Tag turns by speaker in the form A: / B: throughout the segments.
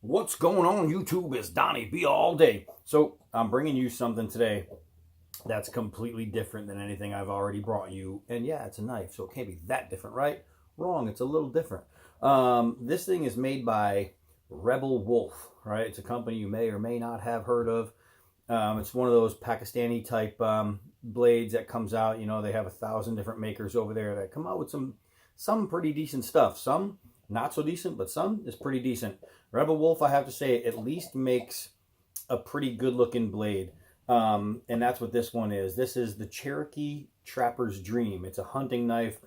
A: What's going on YouTube? It's Donnie B all day. So I'm bringing you something today that's completely different than anything I've already brought you. And yeah, it's a knife, so it can't be that different, right? Wrong, it's a little different. This thing is made by Rebel Wolf, right? It's a company you may or may not have heard of. It's one of those Pakistani type blades that comes out. You know, they have 1,000 different makers over there that come out with some pretty decent stuff. Some not so decent, but some is pretty decent. Rebel Wolf, I have to say, at least makes a pretty good looking blade. And that's what this one is. This is the Cherokee Trappers Dream. It's a hunting knife.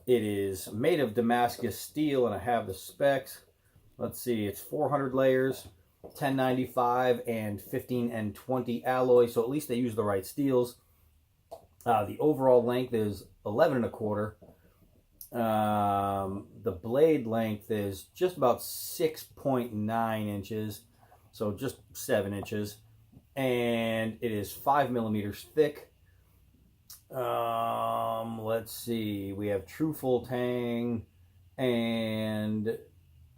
A: It is made of Damascus steel, and I have the specs. Let's see, it's 400 layers, 1095 and 15 and 20 alloy, so at least they use the right steels. The overall length is 11 and a quarter. The blade length is just about 6.9 inches, so just 7 inches, and it is 5 millimeters thick. Let's see, we have true full tang, and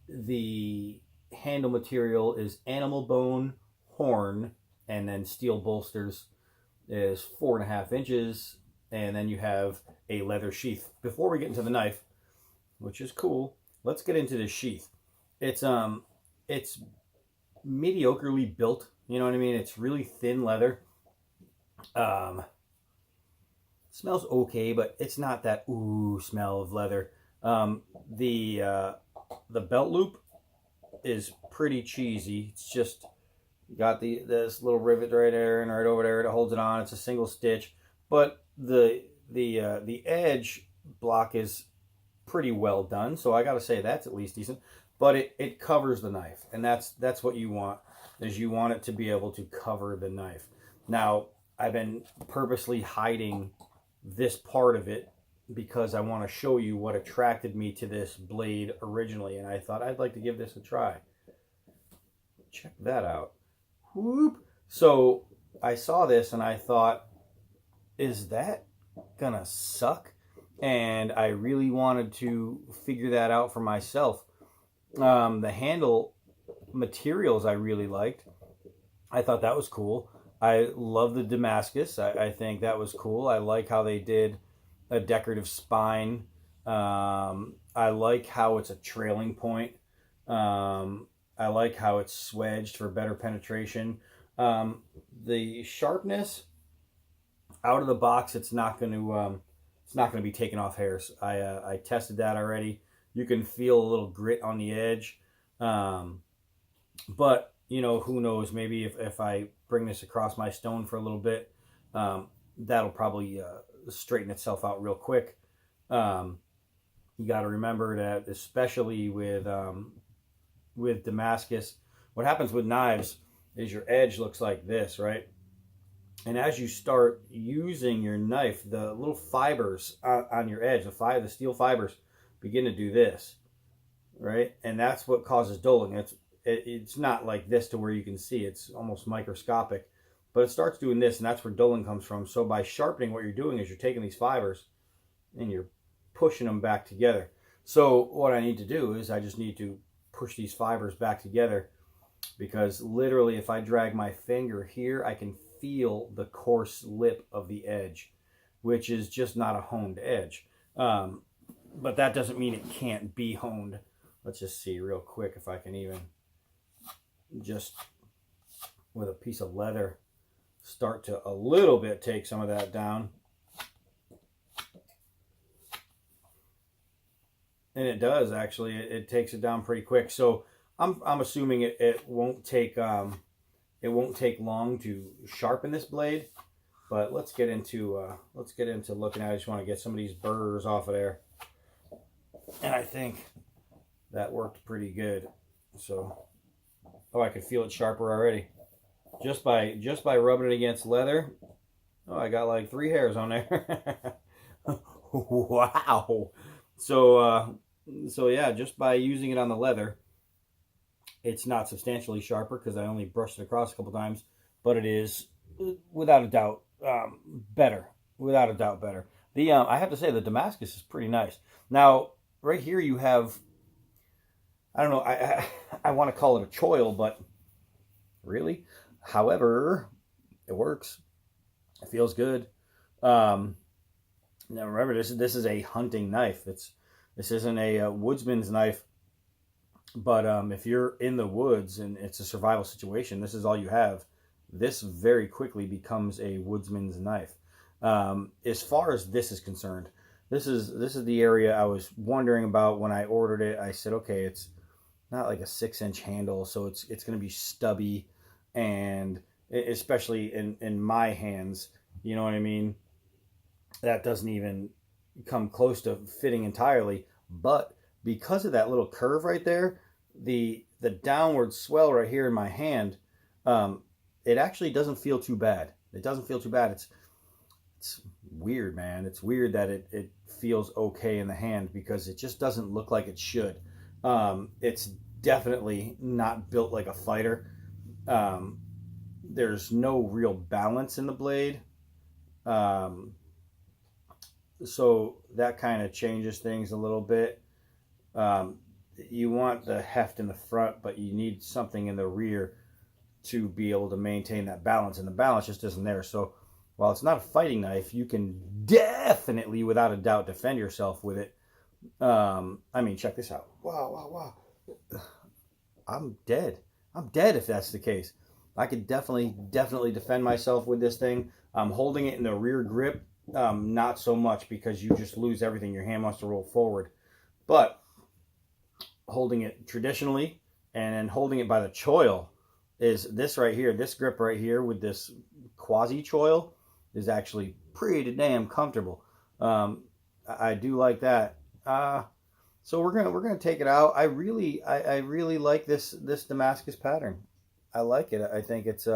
A: the handle material is animal bone, horn, and then steel bolsters is 4.5 inches, and then you have a leather sheath. Before we get into the knife, which is cool, let's get into the sheath. It's mediocrely built, you know what I mean? It's really thin leather. Smells okay, but it's not that ooh smell of leather. The belt loop is pretty cheesy. It's just got this little rivet right there and right over there that holds it on. It's a single stitch, but the edge block is pretty well done. So I got to say that's at least decent. But it covers the knife, and that's what you want, is you want it to be able to cover the knife. Now I've been purposely hiding this part of it because I want to show you what attracted me to this blade originally, and I thought I'd like to give this a try. Check that out. Whoop. So I saw this and I thought, is that gonna suck? And I really wanted to figure that out for myself. The handle materials I really liked. I thought that was cool. I love the Damascus. I think that was cool. I like how they did a decorative spine. I like how it's a trailing point. I like how it's swedged for better penetration. The sharpness out of the box, it's not going to be taking off hairs. I tested that already. You can feel a little grit on the edge, but you know, who knows? Maybe if I bring this across my stone for a little bit, that'll probably straighten itself out real quick. You got to remember that, especially with Damascus, what happens with knives is your edge looks like this, right? And as you start using your knife, the little fibers on your edge, the steel fibers, begin to do this, right? And that's what causes dulling. It's not like this to where you can see. It's almost microscopic, but it starts doing this, and that's where dulling comes from. So by sharpening, what you're doing is you're taking these fibers and you're pushing them back together. So what I need to do is I just need to push these fibers back together, because literally if I drag my finger here, I can feel the coarse lip of the edge, which is just not a honed edge. But that doesn't mean it can't be honed. Let's just see real quick if I can even just with a piece of leather start to a little bit take some of that down. And it does, actually. It takes it down pretty quick. So I'm assuming it won't take long to sharpen this blade. But let's get into looking at it. I just want to get some of these burrs off of there. And I think that worked pretty good. So, oh, I can feel it sharper already. Just by rubbing it against leather. Oh, I got like 3 hairs on there. Wow. So yeah, just by using it on the leather, it's not substantially sharper because I only brushed it across a couple times, but it is without a doubt better. Without a doubt better. I have to say the Damascus is pretty nice. Now, right here you have, I don't know. I want to call it a choil, but really, however, it works. It feels good. Now remember, this is a hunting knife. This isn't a woodsman's knife. But if you're in the woods and it's a survival situation, this is all you have. This very quickly becomes a woodsman's knife. As far as this is concerned, this is the area I was wondering about when I ordered it. I said, okay, it's not like a 6-inch handle, so it's going to be stubby, and especially in my hands, you know what I mean? That doesn't even come close to fitting entirely. But because of that little curve right there, the downward swell right here in my hand, it actually doesn't feel too bad. It doesn't feel too bad. It's weird, man. It's weird that it feels okay in the hand because it just doesn't look like it should. It's definitely not built like a fighter. There's no real balance in the blade. So that kind of changes things a little bit. You want the heft in the front, but you need something in the rear to be able to maintain that balance, and the balance just isn't there. So while it's not a fighting knife, you can definitely, without a doubt, defend yourself with it. I mean, check this out. Wow. I'm dead. I'm dead if that's the case. I could definitely defend myself with this thing. I'm holding it in the rear grip. Not so much, because you just lose everything. Your hand wants to roll forward. But holding it traditionally and then holding it by the choil is this right here. This grip right here with this quasi choil is actually pretty damn comfortable. I do like that. So we're gonna take it out. I really like this Damascus pattern. I like it. I think it's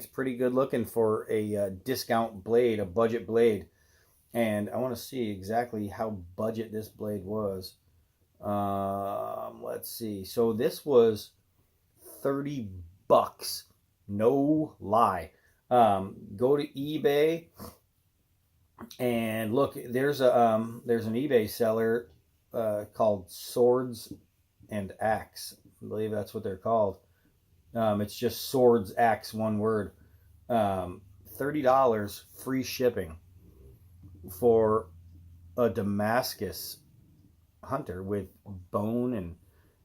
A: pretty good looking for a discount blade, a budget blade. And I want to see exactly how budget this blade was. Let's see. So this was $30. No lie. Go to eBay and look. There's an eBay seller called Swords and Axe. I believe that's what they're called. It's just Swords Axe, one word. $30 free shipping for a Damascus hunter with bone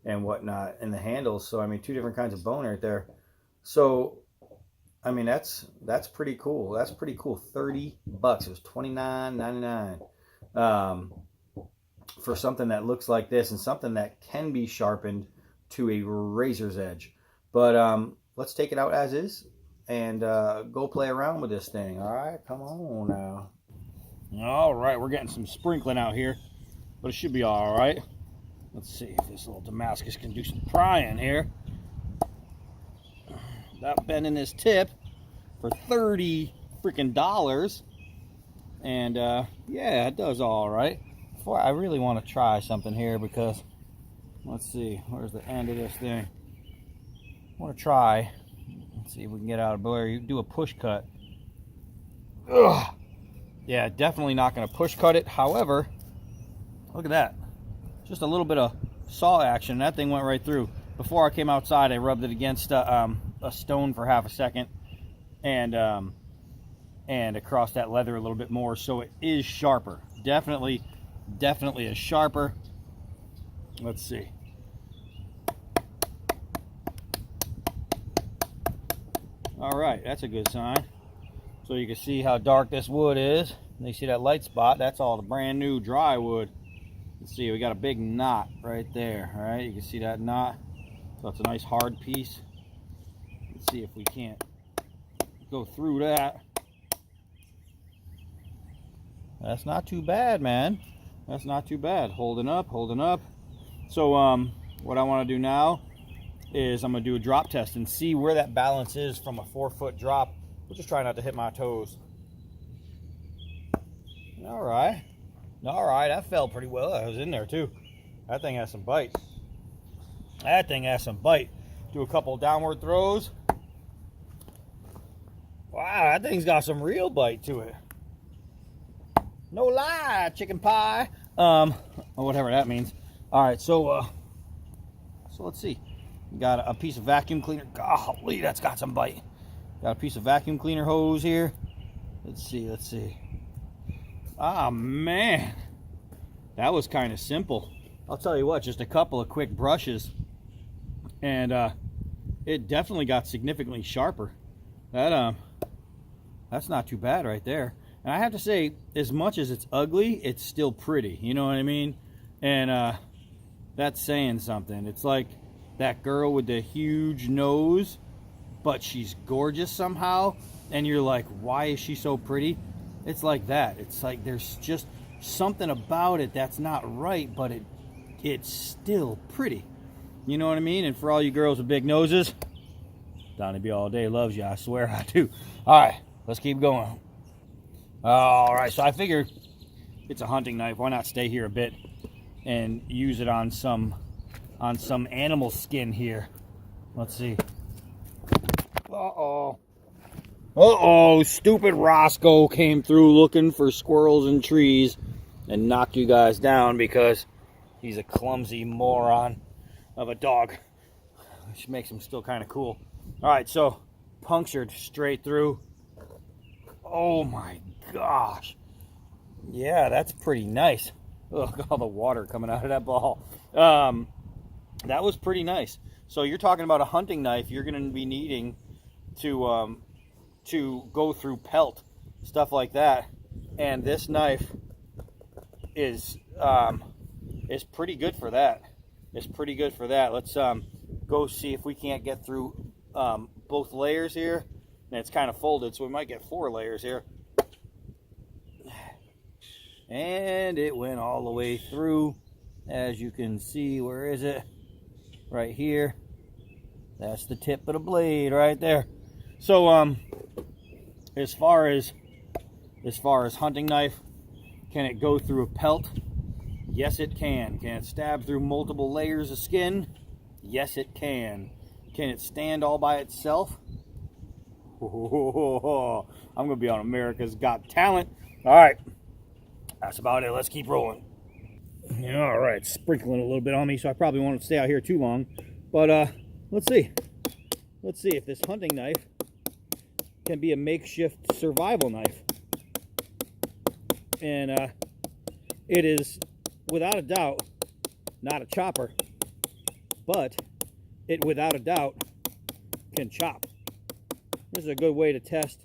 A: and whatnot in the handles. So I mean, two different kinds of bone right there. So I mean, that's pretty cool. That's pretty cool. $30. It was $29.99 for something that looks like this and something that can be sharpened to a razor's edge. But let's take it out as is and go play around with this thing. All right, come on now. All right, we're getting some sprinkling out here, but it should be all right. Let's see if this little Damascus can do some prying here without bending this tip for $30 freaking dollars. And yeah, it does all right. Before I really want to try something here, because let's see, where's the end of this thing? I want to try. Let's see if we can get out of blur. You do a push cut. Ugh. Yeah, definitely not going to push cut it. However, look at that. Just a little bit of saw action. That thing went right through. Before I came outside, I rubbed it against a stone for half a second, and across that leather a little bit more. So it is sharper. Definitely is sharper. Let's see. All right, that's a good sign. So you can see how dark this wood is. And you see that light spot? That's all the brand new dry wood. Let's see, we got a big knot right there. All right, you can see that knot. So it's a nice hard piece. Let's see if we can't go through that. That's not too bad, man. That's not too bad. Holding up. So what I want to do now is I'm going to do a drop test and see where that balance is from a 4-foot drop. We'll just try not to hit my toes. All right, that fell pretty well. I was in there too. That thing has some bite. Do a couple downward throws. Wow, that thing's got some real bite to it. No lie, chicken pie. Or whatever that means. All right, so So let's see. Got a piece of vacuum cleaner. Golly, that's got some bite. Got a piece of vacuum cleaner hose here. Let's see. Ah, man. That was kind of simple. I'll tell you what, just a couple of quick brushes, and it definitely got significantly sharper. That's not too bad right there. And I have to say, as much as it's ugly, it's still pretty. You know what I mean? And that's saying something. It's like that girl with the huge nose, but she's gorgeous somehow, and you're like, why is she so pretty? It's like that. It's like there's just something about it that's not right, but it's still pretty. You know what I mean? And for all you girls with big noses, Donnie B all day loves you. I swear I do. All right, let's keep going. All right, so I figured it's a hunting knife. Why not stay here a bit and use it on some animal skin here? Let's see. Uh-oh, stupid Roscoe came through looking for squirrels and trees and knocked you guys down because he's a clumsy moron of a dog, which makes him still kind of cool. All right, so punctured straight through. Oh my gosh. Yeah, that's pretty nice. Look, all the water coming out of that ball. That was pretty nice. So you're talking about a hunting knife. You're going to be needing to go through pelt, stuff like that. And this knife is pretty good for that. It's pretty good for that. Let's go see if we can't get through both layers here. And it's kind of folded, so we might get 4 layers here. And it went all the way through. As you can see, where is it? Right here. That's the tip of the blade right there. So as far as hunting knife, can it go through a pelt? Yes, it can. Can it stab through multiple layers of skin? Yes, it can. Can it stand all by itself? I'm going to be on America's Got Talent. All right. That's about it. Let's keep rolling. All right. Sprinkling a little bit on me, so I probably won't stay out here too long. But let's see. Let's see if this hunting knife can be a makeshift survival knife. And it is, without a doubt, not a chopper. But it, without a doubt, can chop. This is a good way to test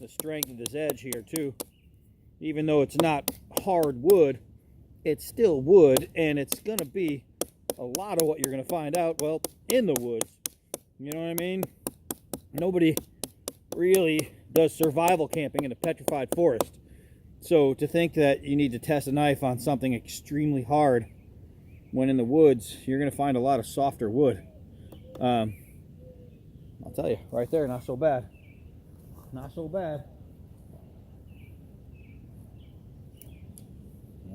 A: the strength of this edge here too. Even though it's not hard wood, it's still wood, and it's going to be a lot of what you're going to find out, well, in the woods. You know what I mean? Nobody really does survival camping in a petrified forest. So to think that you need to test a knife on something extremely hard when in the woods, you're going to find a lot of softer wood. I'll tell you, right there, not so bad. Not so bad.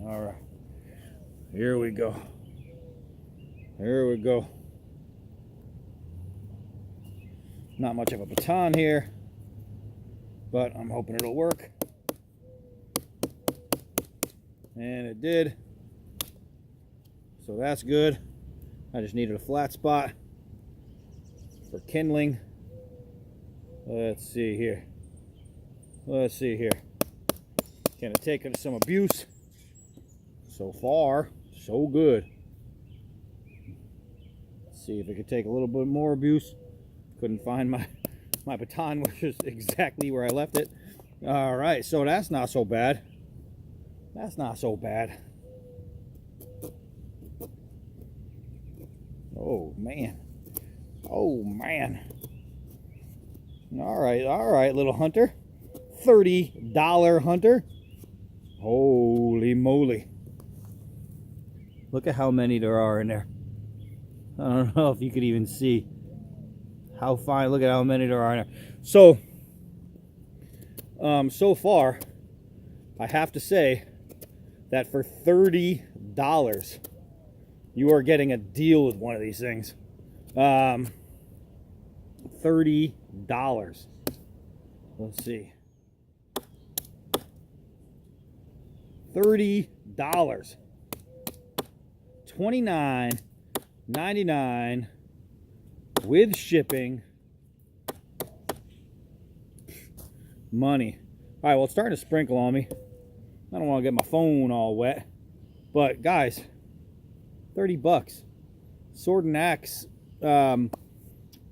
A: All right. Here we go. Here we go. Not much of a baton here, but I'm hoping it'll work. And it did. So that's good. I just needed a flat spot for kindling. Let's see here. Let's see here. Can it take some abuse? So far, so good. Let's see if it could take a little bit more abuse. Couldn't find my baton, which is exactly where I left it. All right, so that's not so bad. That's not so bad. Oh, man. Oh, man. All right, little hunter. $30 hunter. Holy moly. Look at how many there are in there. I don't know if you could even see how fine. Look at how many there are in there. So, so far, I have to say that for $30, you are getting a deal with one of these things. $30. Let's see. $30. $29 $14.99 with shipping. Money. All right, well, it's starting to sprinkle on me. I don't want to get my phone all wet. But guys, 30 bucks. Sword and Axe. I'm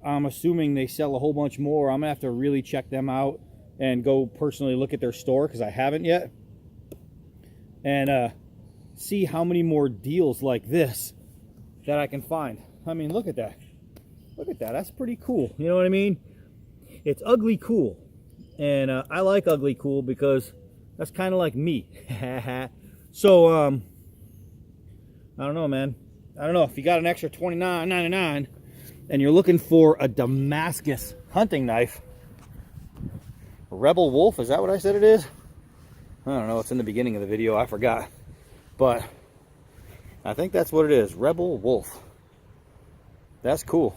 A: assuming they sell a whole bunch more. I'm gonna have to really check them out and go personally look at their store, because I haven't yet, and see how many more deals like this that I can find. I mean, look at that. Look at that. That's pretty cool. You know what I mean? It's ugly cool. And I like ugly cool because that's kind of like me. So, I don't know, man. I don't know. If you got an extra $29.99 and you're looking for a Damascus hunting knife, Rebel Wolf, is that what I said it is? I don't know. It's in the beginning of the video. I forgot. But I think that's what it is. Rebel Wolf. That's cool.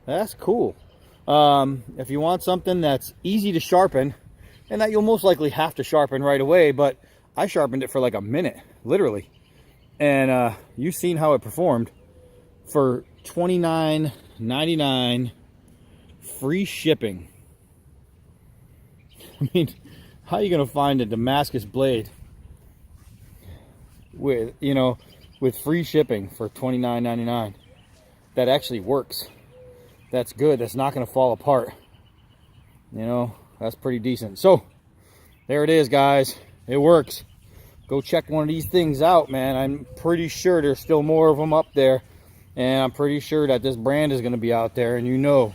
A: That's cool. If you want something that's easy to sharpen, and that you'll most likely have to sharpen right away, but I sharpened it for like a minute, literally. And you've seen how it performed. For $29.99 free shipping. I mean, how are you going to find a Damascus blade with, you know, with free shipping for $29.99 that actually works? That's good. That's not going to fall apart. You know, that's pretty decent. So, there it is, guys. It works. Go check one of these things out, man. I'm pretty sure there's still more of them up there. And I'm pretty sure that this brand is going to be out there. And you know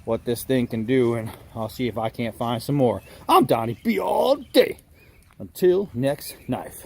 A: what this thing can do. And I'll see if I can't find some more. I'm Donnie B all day. Until next knife.